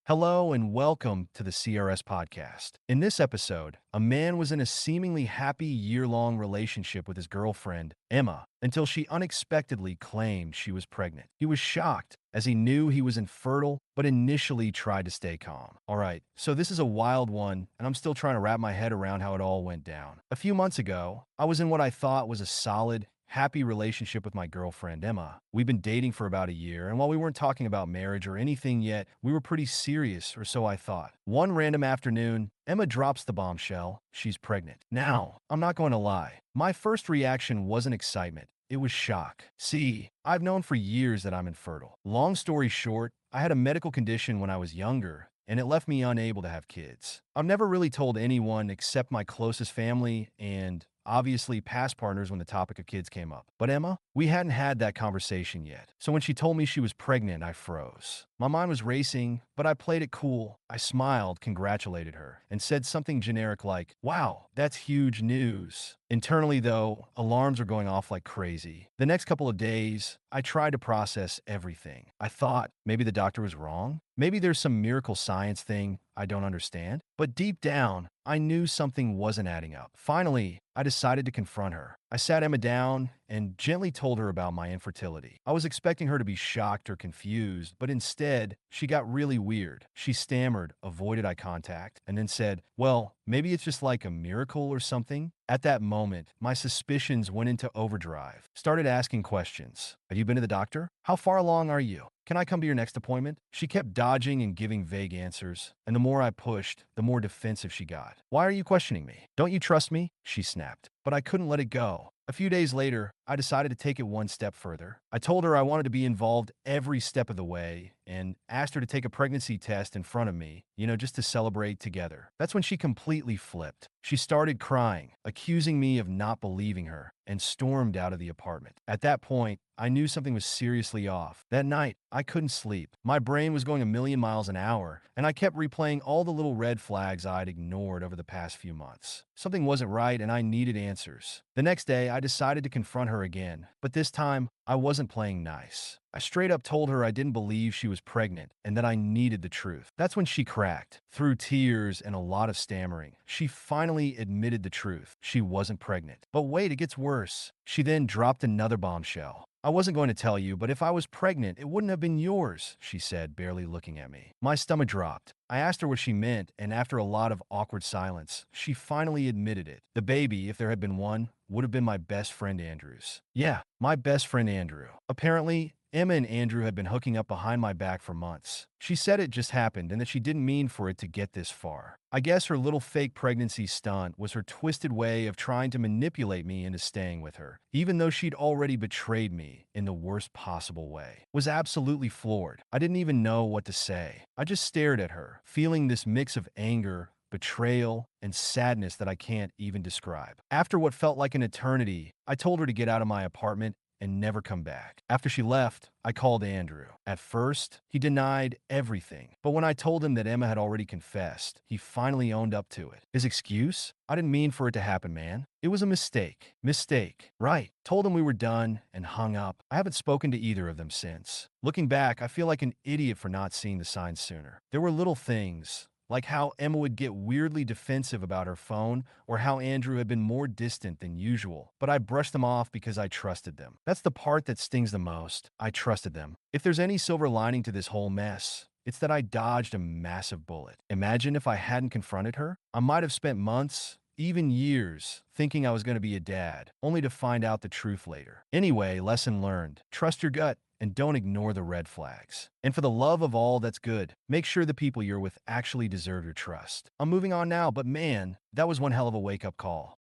Hello and welcome to the CRS podcast. In this episode, a man was in a seemingly happy year-long relationship with his girlfriend, Emma, until she unexpectedly claimed she was pregnant. He was shocked as he knew he was infertile, but initially tried to stay calm. All right, so this is a wild one, and I'm still trying to wrap my head around how it all went down. A few months ago, I was in what I thought was a solid, happy relationship with my girlfriend, Emma. We've been dating for about a year, and while we weren't talking about marriage or anything yet, we were pretty serious, or so I thought. One random afternoon, Emma drops the bombshell. She's pregnant. Now, I'm not going to lie. My first reaction wasn't excitement. It was shock. See, I've known for years that I'm infertile. Long story short, I had a medical condition when I was younger, and it left me unable to have kids. I've never really told anyone except my closest family and obviously past partners when the topic of kids came up. But Emma, we hadn't had that conversation yet. So when she told me she was pregnant, I froze. My mind was racing, but I played it cool. I smiled, congratulated her, and said something generic like, "Wow, that's huge news." Internally, though, alarms were going off like crazy. The next couple of days, I tried to process everything. I thought maybe the doctor was wrong. Maybe there's some miracle science thing I don't understand. But deep down, I knew something wasn't adding up. Finally, I decided to confront her. I sat Emma down and gently told her about my infertility. I was expecting her to be shocked or confused, but instead, she got really weird. She stammered, avoided eye contact, and then said, "Well, maybe it's just like a miracle or something." At that moment, my suspicions went into overdrive. Started asking questions. "Have you been to the doctor? How far along are you? Can I come to your next appointment?" She kept dodging and giving vague answers, and the more I pushed, the more defensive she got. "Why are you questioning me? Don't you trust me?" she snapped. But I couldn't let it go. A few days later, I decided to take it one step further. I told her I wanted to be involved every step of the way and asked her to take a pregnancy test in front of me, just to celebrate together. That's when she completely flipped. She started crying, accusing me of not believing her, and stormed out of the apartment. At that point, I knew something was seriously off. That night, I couldn't sleep. My brain was going a million miles an hour, and I kept replaying all the little red flags I'd ignored over the past few months. Something wasn't right, and I needed answers. The next day, I decided to confront her again, but this time, I wasn't playing nice. I straight up told her I didn't believe she was pregnant and that I needed the truth. That's when she cracked. Through tears and a lot of stammering, she finally admitted the truth. She wasn't pregnant. But wait, it gets worse. She then dropped another bombshell. "I wasn't going to tell you, but if I was pregnant, it wouldn't have been yours," she said, barely looking at me. My stomach dropped. I asked her what she meant, and after a lot of awkward silence, she finally admitted it. The baby, if there had been one, would have been my best friend Andrew's. Yeah, my best friend Andrew. Apparently, Emma and Andrew had been hooking up behind my back for months. She said it just happened and that she didn't mean for it to get this far. I guess her little fake pregnancy stunt was her twisted way of trying to manipulate me into staying with her, even though she'd already betrayed me in the worst possible way. Was absolutely floored. I didn't even know what to say. I just stared at her, feeling this mix of anger, betrayal, and sadness that I can't even describe. After what felt like an eternity, I told her to get out of my apartment and never come back. After she left, I called Andrew. At first, he denied everything, but when I told him that Emma had already confessed, he finally owned up to it. His excuse? "I didn't mean for it to happen, man. It was a mistake." Mistake. Right. Told him we were done and hung up. I haven't spoken to either of them since. Looking back, I feel like an idiot for not seeing the signs sooner. There were little things, like how Emma would get weirdly defensive about her phone, or how Andrew had been more distant than usual. But I brushed them off because I trusted them. That's the part that stings the most. I trusted them. If there's any silver lining to this whole mess, it's that I dodged a massive bullet. Imagine if I hadn't confronted her. I might have spent months, even years, thinking I was going to be a dad, only to find out the truth later. Anyway, lesson learned. Trust your gut and don't ignore the red flags. And for the love of all that's good, make sure the people you're with actually deserve your trust. I'm moving on now, but man, that was one hell of a wake-up call.